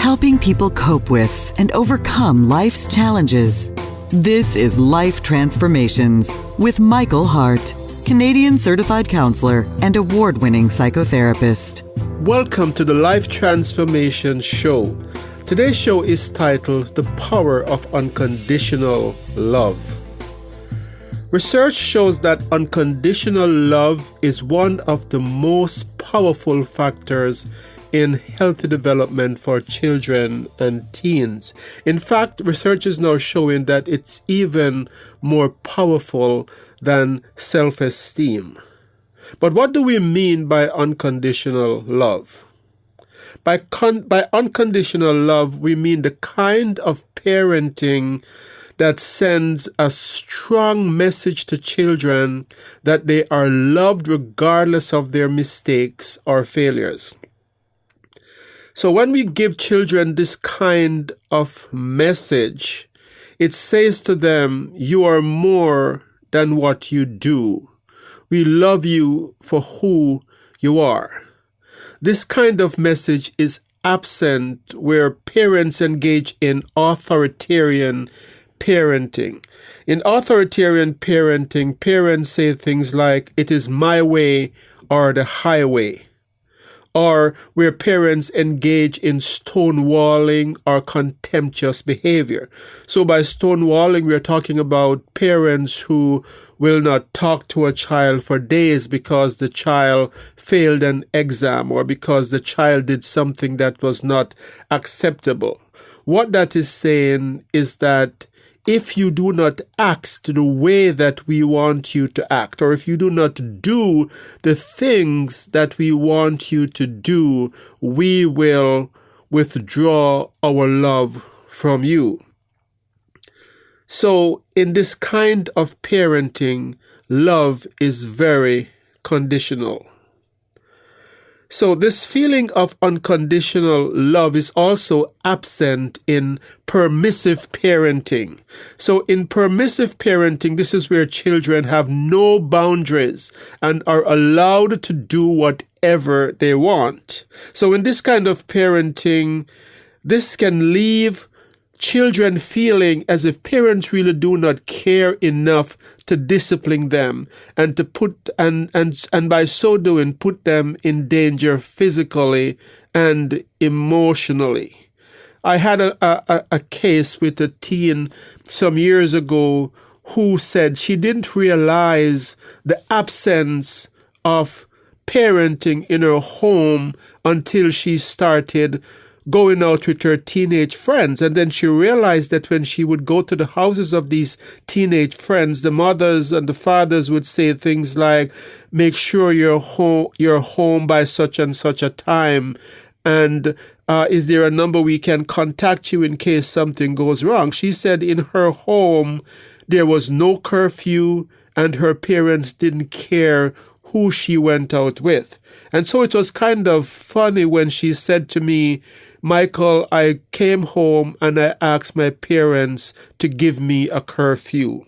helping people cope with and overcome life's challenges. This is Life Transformations with Michael Hart, Canadian certified counselor and award-winning psychotherapist. Welcome to the Life Transformation Show. Today's show is titled The Power of Unconditional Love. Research shows that unconditional love is one of the most powerful factors in healthy development for children and teens. In fact, research is now showing that it's even more powerful than self-esteem. But what do we mean by unconditional love? By unconditional love, we mean the kind of parenting that sends a strong message to children that they are loved regardless of their mistakes or failures. So when we give children this kind of message, it says to them, you are more than what you do. We love you for who you are. This kind of message is absent where parents engage in authoritarian parenting. In authoritarian parenting, parents say things like, it is my way or the highway. Or where parents engage in stonewalling or contemptuous behavior. So by stonewalling, we're talking about parents who will not talk to a child for days because the child failed an exam or because the child did something that was not acceptable. What that is saying is that if you do not act the way that we want you to act, or if you do not do the things that we want you to do, we will withdraw our love from you. So in this kind of parenting, love is very conditional. So this feeling of unconditional love is also absent in permissive parenting. So in permissive parenting, this is where children have no boundaries and are allowed to do whatever they want. So in this kind of parenting, this can leave children feeling as if parents really do not care enough to discipline them and to put and by so doing put them in danger physically and emotionally. I had a case with a teen some years ago who said she didn't realize the absence of parenting in her home until she started going out with her teenage friends. And then she realized that when she would go to the houses of these teenage friends, the mothers and the fathers would say things like, make sure you're home by such and such a time. And is there a number we can contact you in case something goes wrong? She said in her home, there was no curfew and her parents didn't care who she went out with. And so it was kind of funny when she said to me, Michael, I came home and I asked my parents to give me a curfew.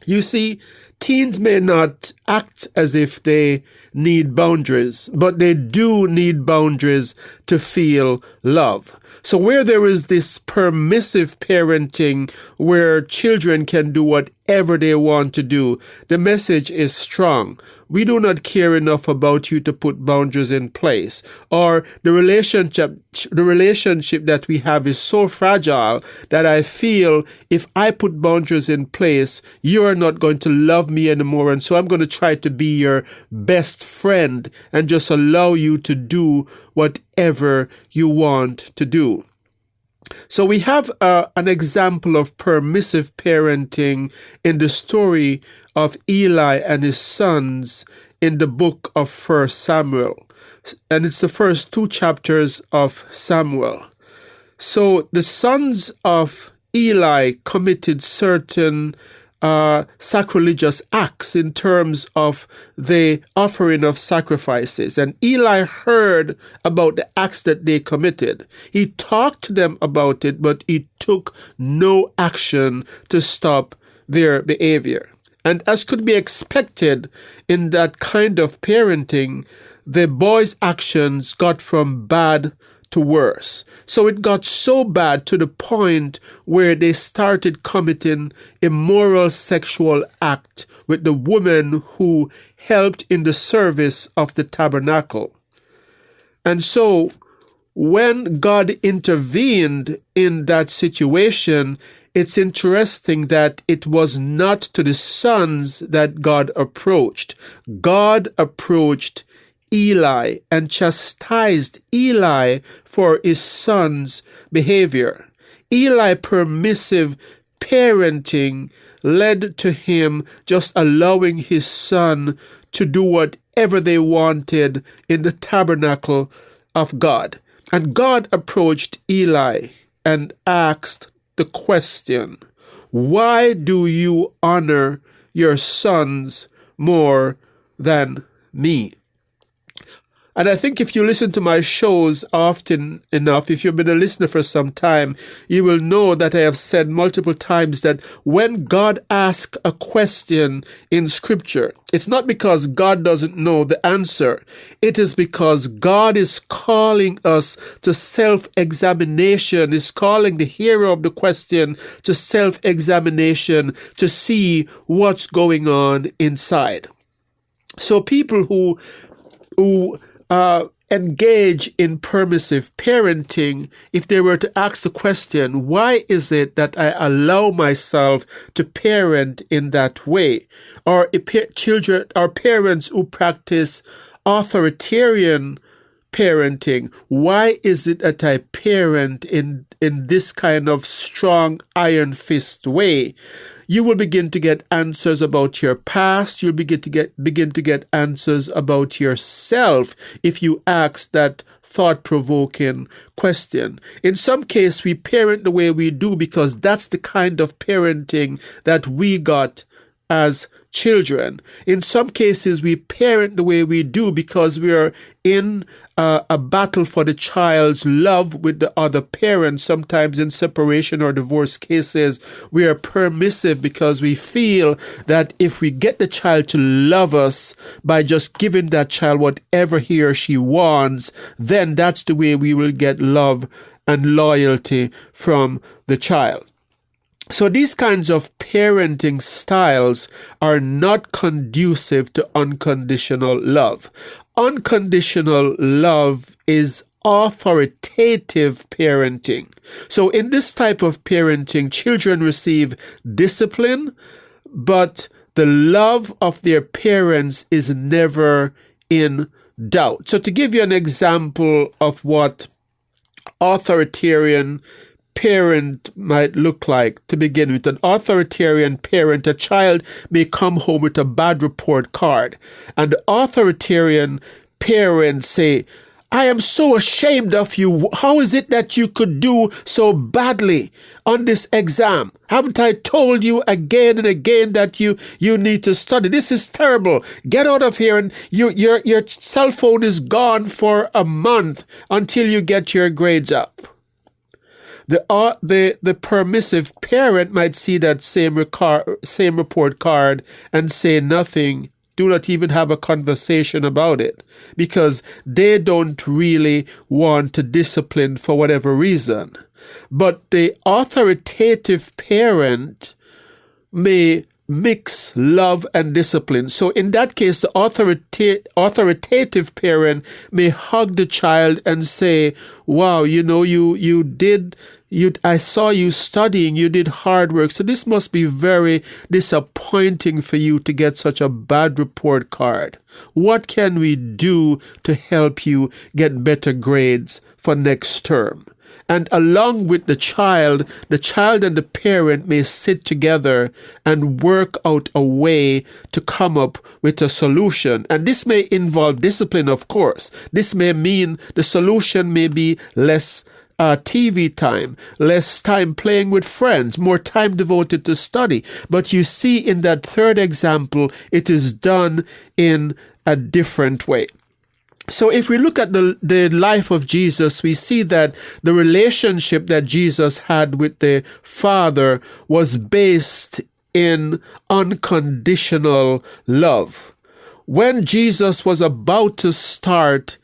You see, teens may not act as if they need boundaries, but they do need boundaries to feel love. So where there is this permissive parenting where children can do whatever they want to do, the message is strong. We do not care enough about you to put boundaries in place. Or the relationship that we have is so fragile that I feel if I put boundaries in place, you are not going to love me anymore. And so I'm going to try to be your best friend and just allow you to do whatever you want to do. So we have an example of permissive parenting in the story of Eli and his sons in the book of 1 Samuel. And it's the first 2 chapters of Samuel. So the sons of Eli committed certain sacrilegious acts in terms of the offering of sacrifices. And Eli heard about the acts that they committed. He talked to them about it, but he took no action to stop their behavior. And as could be expected in that kind of parenting, the boy's actions got from bad to worse. So it got so bad to the point where they started committing immoral sexual act with the woman who helped in the service of the tabernacle. And so when God intervened in that situation, it's interesting that it was not to the sons that God approached. God approached Eli and chastised Eli for his son's behavior. Eli permissive parenting led to him just allowing his son to do whatever they wanted in the tabernacle of God. And God approached Eli and asked the question, why do you honor your sons more than me? And I think if you listen to my shows often enough, if you've been a listener for some time, you will know that I have said multiple times that when God asks a question in Scripture, it's not because God doesn't know the answer. It is because God is calling us to self-examination, is calling the hearer of the question to self-examination to see what's going on inside. So people who engage in permissive parenting, if they were to ask the question, why is it that I allow myself to parent in that way? Or children or parents who practice authoritarian parenting, why is it that I parent in this kind of strong iron fist way? You will begin to get answers about your past. You'll begin to get answers about yourself if you ask that thought-provoking question. In some case, we parent the way we do because that's the kind of parenting that we got as children. In some cases, we parent the way we do because we are in a battle for the child's love with the other parent. Sometimes in separation or divorce cases, we are permissive because we feel that if we get the child to love us by just giving that child whatever he or she wants, then that's the way we will get love and loyalty from the child. So these kinds of parenting styles are not conducive to unconditional love. Unconditional love is authoritative parenting. So in this type of parenting, children receive discipline, but the love of their parents is never in doubt. So to give you an example of what authoritarian parent might look like, to begin with, an authoritarian parent, a child may come home with a bad report card, and the authoritarian parents say, I am so ashamed of you. How is it that you could do so badly on this exam? Haven't I told you again and again that you need to study? This is terrible. Get out of here, and your cell phone is gone for a month until you get your grades up. The permissive parent might see that same report card and say nothing, do not even have a conversation about it, because they don't really want to discipline for whatever reason. But the authoritative parent may mix love and discipline. So in that case, the authoritative parent may hug the child and say, wow, I saw you studying, you did hard work. So this must be very disappointing for you to get such a bad report card. What can we do to help you get better grades for next term? And along with the child and the parent may sit together and work out a way to come up with a solution. And this may involve discipline, of course. This may mean the solution may be less TV time, less time playing with friends, more time devoted to study. But you see in that third example, it is done in a different way. So if we look at the life of Jesus, we see that the relationship that Jesus had with the Father was based in unconditional love. When Jesus was about to start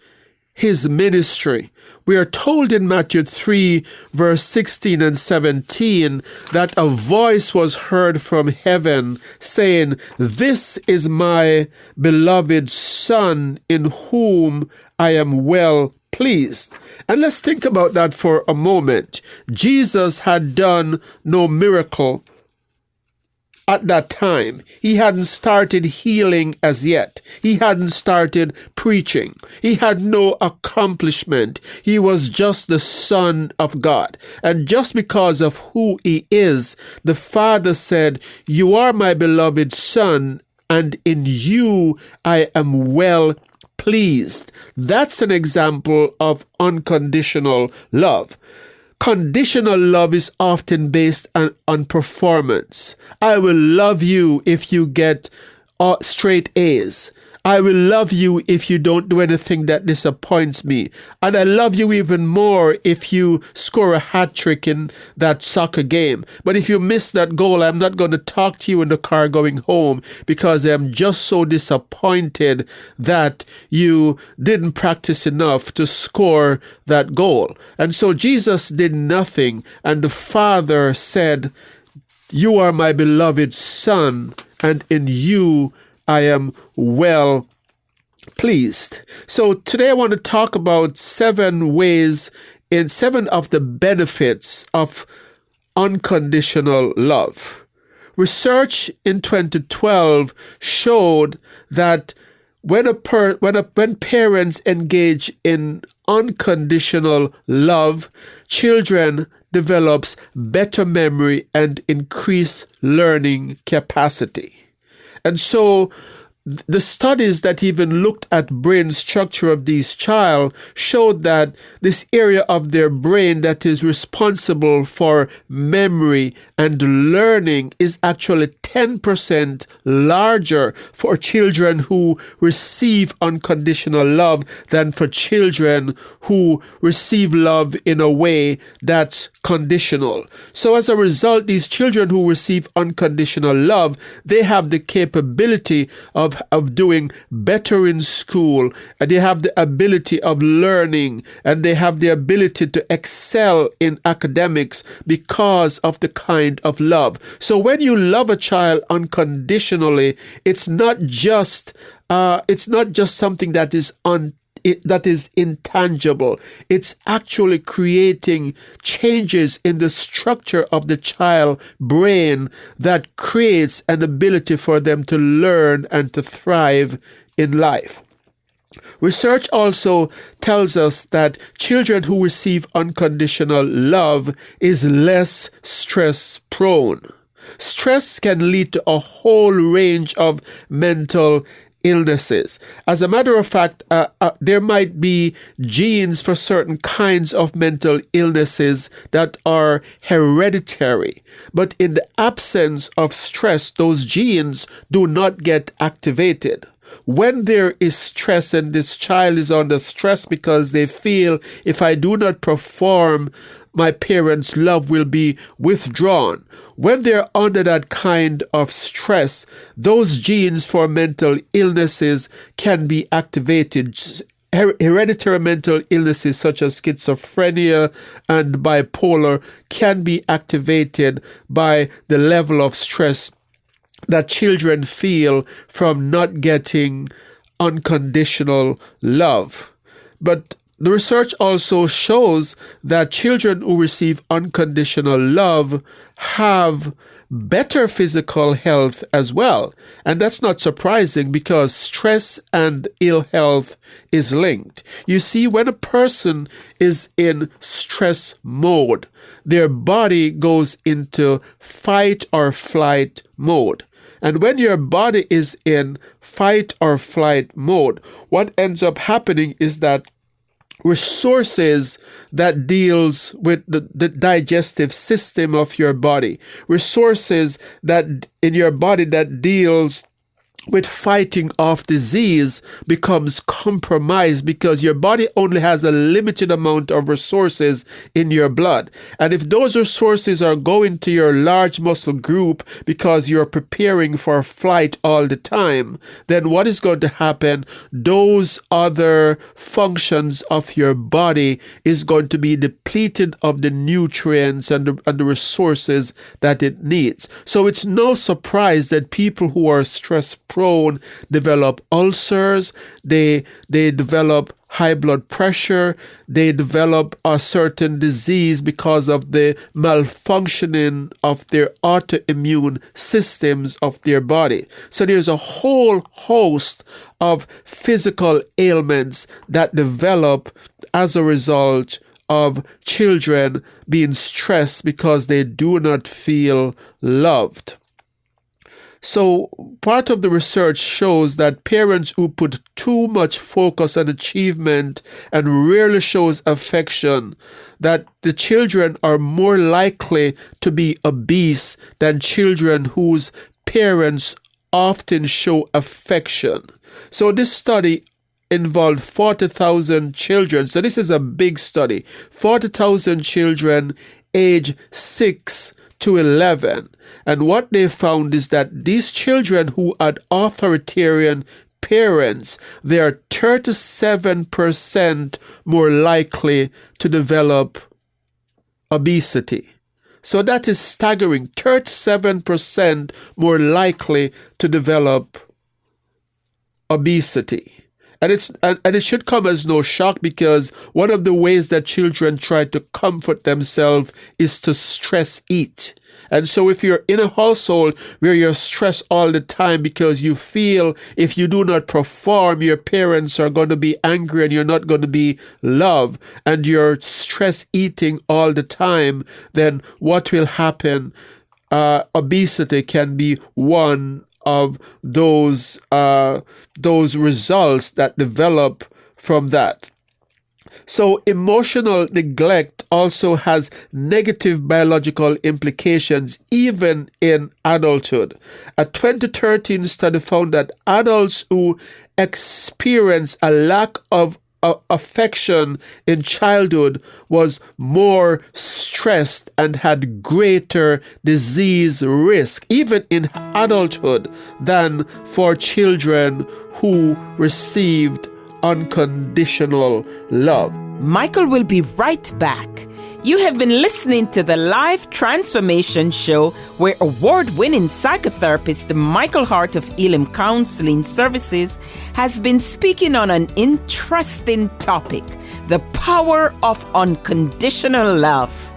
his ministry. We are told in Matthew 3, verse 16 and 17, that a voice was heard from heaven saying, "This is my beloved Son, in whom I am well pleased." And let's think about that for a moment. Jesus had done no miracle at that time. He hadn't started healing as yet. He hadn't started preaching. He had no accomplishment. He was just the Son of God. And just because of who he is, the Father said, "You are my beloved Son, and in you I am well pleased." That's an example of unconditional love. Conditional love is often based on performance. I will love you if you get straight A's. I will love you if you don't do anything that disappoints me. And I love you even more if you score a hat trick in that soccer game. But if you miss that goal, I'm not going to talk to you in the car going home because I'm just so disappointed that you didn't practice enough to score that goal. And so Jesus did nothing. And the Father said, "You are my beloved Son, and in you I am well pleased." So today I want to talk about 7 of the benefits of unconditional love. Research in 2012 showed that when parents engage in unconditional love, children develops better memory and increase learning capacity. And so the studies that even looked at brain structure of these child showed that this area of their brain that is responsible for memory and learning is actually 10% larger for children who receive unconditional love than for children who receive love in a way that's conditional. So as a result, these children who receive unconditional love, they have the capability of doing better in school, and they have the ability of learning, and they have the ability to excel in academics because of the kind of love. So when you love a child unconditionally, it's not just something that is intangible. It's actually creating changes in the structure of the child brain that creates an ability for them to learn and to thrive in life. Research also tells us that children who receive unconditional love is less stress prone. Stress can lead to a whole range of mental illnesses. As a matter of fact, there might be genes for certain kinds of mental illnesses that are hereditary. But in the absence of stress, those genes do not get activated. When there is stress and this child is under stress because they feel, if I do not perform, my parents' love will be withdrawn. When they're under that kind of stress, those genes for mental illnesses can be activated. Hereditary mental illnesses such as schizophrenia and bipolar can be activated by the level of stress that children feel from not getting unconditional love. But the research also shows that children who receive unconditional love have better physical health as well. And that's not surprising because stress and ill health is linked. You see, when a person is in stress mode, their body goes into fight or flight mode. And when your body is in fight or flight mode, what ends up happening is that resources that deals with the digestive system of your body, resources that in your body that deals with fighting off disease becomes compromised because your body only has a limited amount of resources in your blood. And if those resources are going to your large muscle group because you're preparing for flight all the time, then what is going to happen? Those other functions of your body is going to be depleted of the nutrients and the resources that it needs. So it's no surprise that people who are stress prone develop ulcers, they develop high blood pressure, they develop a certain disease because of the malfunctioning of their autoimmune systems of their body. So there's a whole host of physical ailments that develop as a result of children being stressed because they do not feel loved. So part of the research shows that parents who put too much focus on achievement and rarely shows affection, that the children are more likely to be obese than children whose parents often show affection. So this study involved 40,000 children. So this is a big study. 40,000 children age 6 to 11. And what they found is that these children who had authoritarian parents, they are 37% more likely to develop obesity. So that is staggering. 37% more likely to develop obesity. And it should come as no shock, because one of the ways that children try to comfort themselves is to stress eat. And so if you're in a household where you're stressed all the time because you feel if you do not perform, your parents are going to be angry and you're not going to be loved, and you're stress eating all the time, then what will happen? Obesity can be one of those results that develop from that. So emotional neglect also has negative biological implications even in adulthood. A 2013 study found that adults who experience a lack of affection in childhood was more stressed and had greater disease risk, even in adulthood, than for children who received unconditional love. Michael will be right back. You have been listening to the Life Transformation Show, where award-winning psychotherapist Michael Hart of Elim Counselling Services has been speaking on an interesting topic, the power of unconditional love.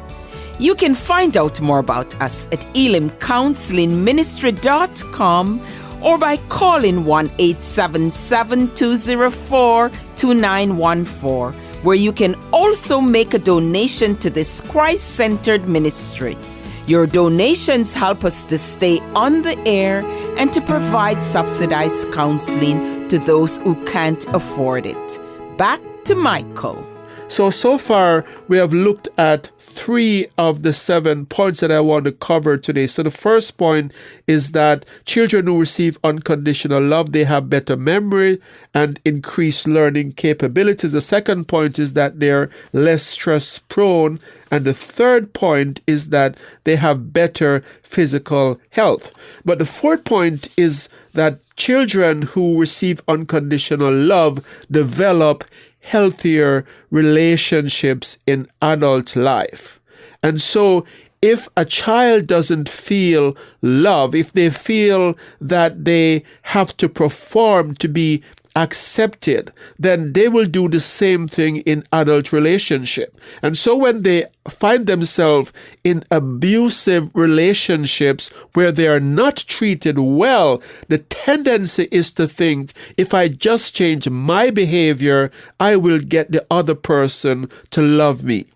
You can find out more about us at elimcounselingministry.com or by calling 1-877-204-2914, where you can also make a donation to this Christ-centered ministry. Your donations help us to stay on the air and to provide subsidized counseling to those who can't afford it. Back to Michael. So far, we have looked at 3 of the 7 points that I want to cover today. So the first point is that children who receive unconditional love, they have better memory and increased learning capabilities. The second point is that they're less stress prone. And the third point is that they have better physical health. But the fourth point is that children who receive unconditional love develop healthier relationships in adult life. And so if a child doesn't feel love, if they feel that they have to perform to be accepted, then they will do the same thing in adult relationship. And so when they find themselves in abusive relationships where they are not treated well, the tendency is to think, if I just change my behavior, I will get the other person to love me.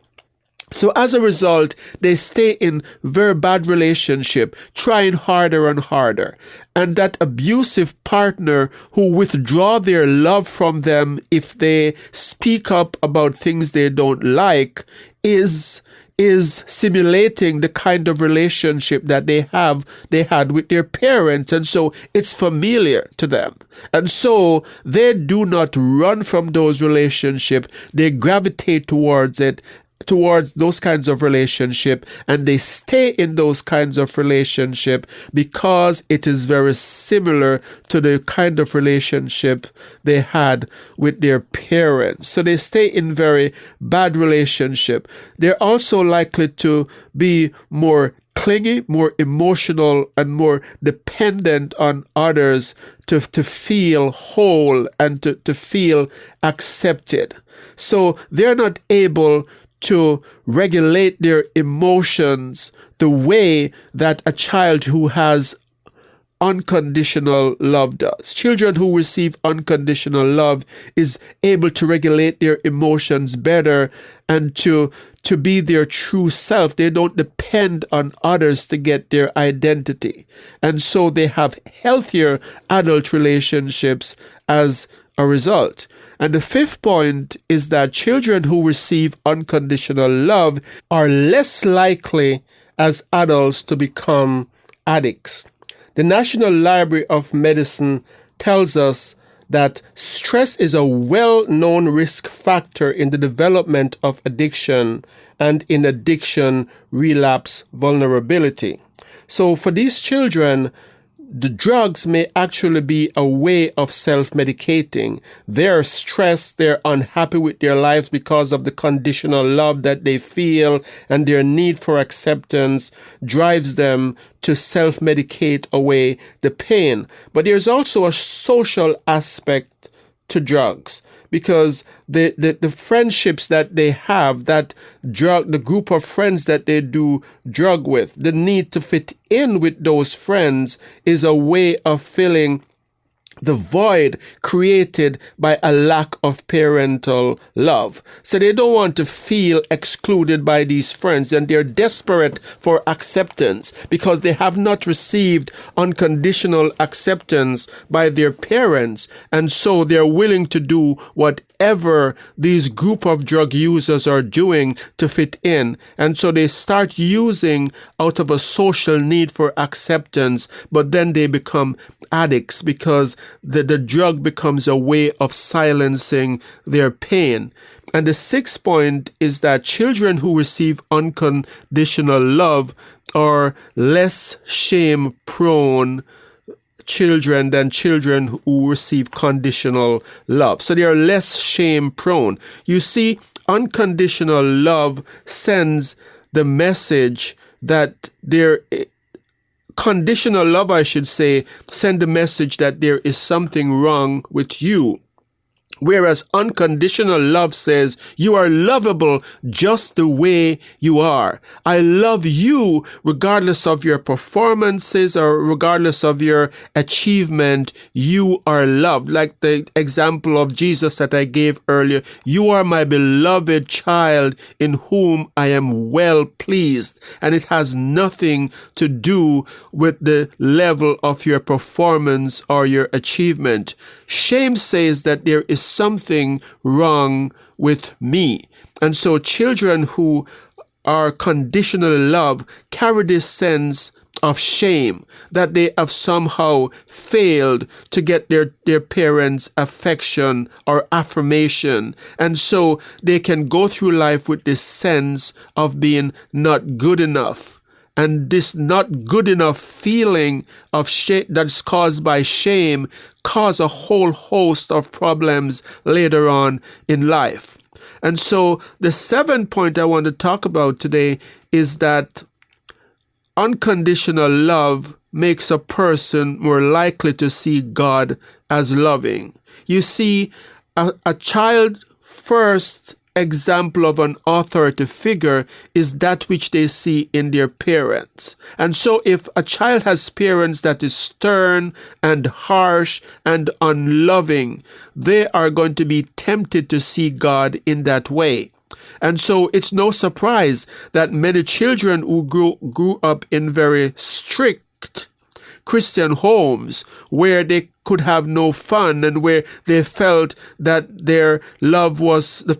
So as a result, they stay in very bad relationship, trying harder and harder. And that abusive partner who withdraw their love from them if they speak up about things they don't like is simulating the kind of relationship that they had with their parents, and so it's familiar to them. And so they do not run from those relationships, they gravitate towards those kinds of relationship, and they stay in those kinds of relationship because it is very similar to the kind of relationship they had with their parents. So they stay in very bad relationship. They're also likely to be more clingy, more emotional, and more dependent on others to feel whole and to feel accepted. So they're not able to regulate their emotions the way that a child who has unconditional love does. Children who receive unconditional love is able to regulate their emotions better and to be their true self. They don't depend on others to get their identity. And so they have healthier adult relationships as a result. And the fifth point is that children who receive unconditional love are less likely as adults to become addicts. The National Library of Medicine tells us that stress is a well-known risk factor in the development of addiction and in addiction relapse vulnerability. So for these children, the drugs may actually be a way of self-medicating. They're stressed, they're unhappy with their lives because of the conditional love that they feel, and their need for acceptance drives them to self-medicate away the pain. But there's also a social aspect to drugs, because the friendships that they have, the group of friends that they do drug with, the need to fit in with those friends is a way of filling the void created by a lack of parental love. So they don't want to feel excluded by these friends, and they're desperate for acceptance because they have not received unconditional acceptance by their parents, and so they're willing to do whatever these group of drug users are doing to fit in. And so they start using out of a social need for acceptance, but then they become addicts because the drug becomes a way of silencing their pain. And the sixth point is that children who receive unconditional love are less shame-prone children than children who receive conditional love. So they are less shame-prone. You see, unconditional love sends the message that conditional love, I should say, send the message that there is something wrong with you. Whereas unconditional love says you are lovable just the way you are. I love you regardless of your performances or regardless of your achievement. You are loved. Like the example of Jesus that I gave earlier. You are my beloved child in whom I am well pleased. And it has nothing to do with the level of your performance or your achievement. Shame says that there is something wrong with me. And so children who are conditional love carry this sense of shame that they have somehow failed to get their parents' affection or affirmation. And so they can go through life with this sense of being not good enough. And this not good enough feeling of shame that's caused by shame cause a whole host of problems later on in life. And so the seventh point I want to talk about today is that unconditional love makes a person more likely to see God as loving. You see, a child first example of an authoritative figure is that which they see in their parents. And so if a child has parents that is stern and harsh and unloving, they are going to be tempted to see God in that way. And so it's no surprise that many children who grew up in very strict Christian homes where they could have no fun and where they felt that the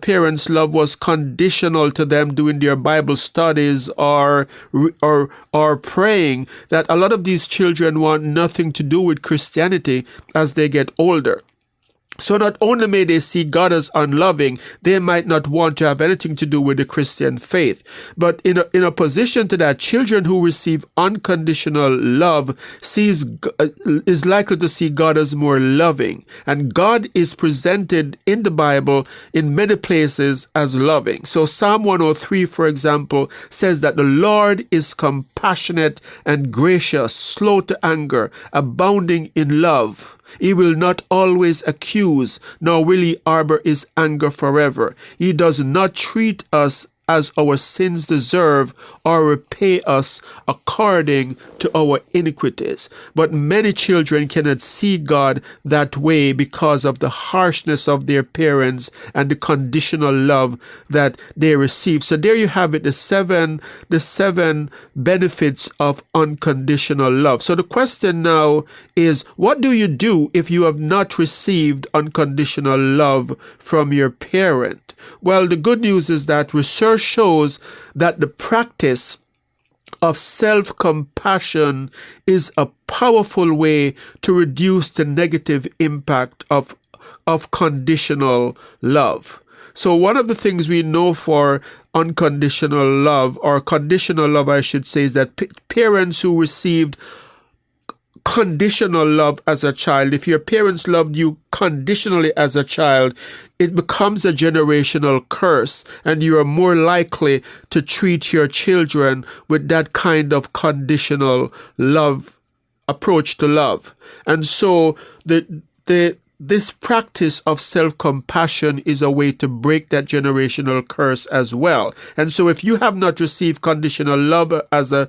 parents' love was conditional to them doing their Bible studies or praying, that a lot of these children want nothing to do with Christianity as they get older. So not only may they see God as unloving, they might not want to have anything to do with the Christian faith. But in opposition to that, children who receive unconditional love is likely to see God as more loving. And God is presented in the Bible in many places as loving. So Psalm 103, for example, says that the Lord is compassionate and gracious, slow to anger, abounding in love. He will not always accuse, nor will he harbor his anger forever. He does not treat us as our sins deserve or repay us according to our iniquities. But many children cannot see God that way because of the harshness of their parents and the conditional love that they receive. So there you have it, the seven benefits of unconditional love. So the question now is, what do you do if you have not received unconditional love from your parent? Well, the good news is that research shows that the practice of self-compassion is a powerful way to reduce the negative impact of conditional love. So one of the things we know for unconditional love, or conditional love, I should say, is that parents who received conditional love as a child, if your parents loved you conditionally as a child, it becomes a generational curse, and you are more likely to treat your children with that kind of conditional love approach to love. And so this practice of self-compassion is a way to break that generational curse as well. And so if you have not received conditional love as a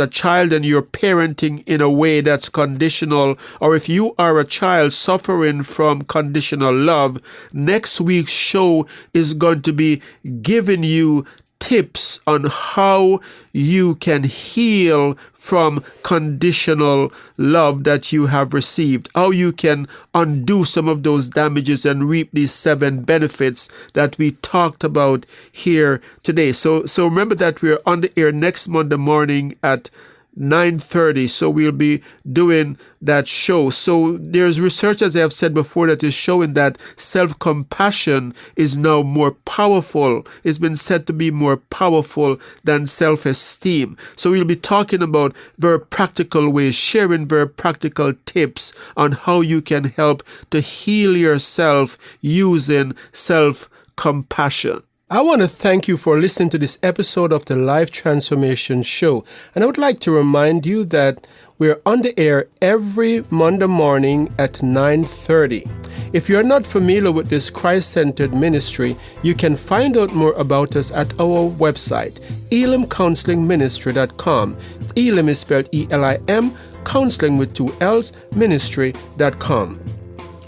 child and you're parenting in a way that's conditional, or if you are a child suffering from conditional love, next week's show is going to be giving you tips on how you can heal from conditional love that you have received, how you can undo some of those damages and reap these 7 benefits that we talked about here today. So remember that we're on the air next Monday morning at 9:30, so we'll be doing that show. So there's research, as I have said before, that is showing that self-compassion is now more powerful. It's been said to be more powerful than self-esteem. So we'll be talking about very practical ways, sharing very practical tips on how you can help to heal yourself using self-compassion. I want to thank you for listening to this episode of the Life Transformation Show. And I would like to remind you that we're on the air every Monday morning at 9:30. If you're not familiar with this Christ-centered ministry, you can find out more about us at our website, elimcounselingministry.com. Elim is spelled E-L-I-M, counseling with 2 L's, ministry.com.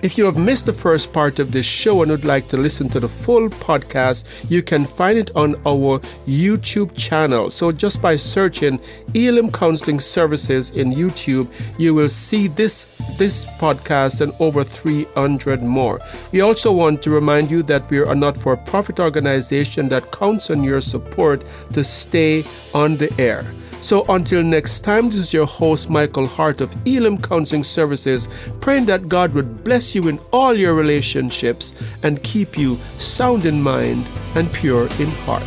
If you have missed the first part of this show and would like to listen to the full podcast, you can find it on our YouTube channel. So just by searching Elim Counseling Services in YouTube, you will see this podcast and over 300 more. We also want to remind you that we are a not-for-profit organization that counts on your support to stay on the air. So until next time, this is your host, Michael Hart of Elim Counseling Services, praying that God would bless you in all your relationships and keep you sound in mind and pure in heart.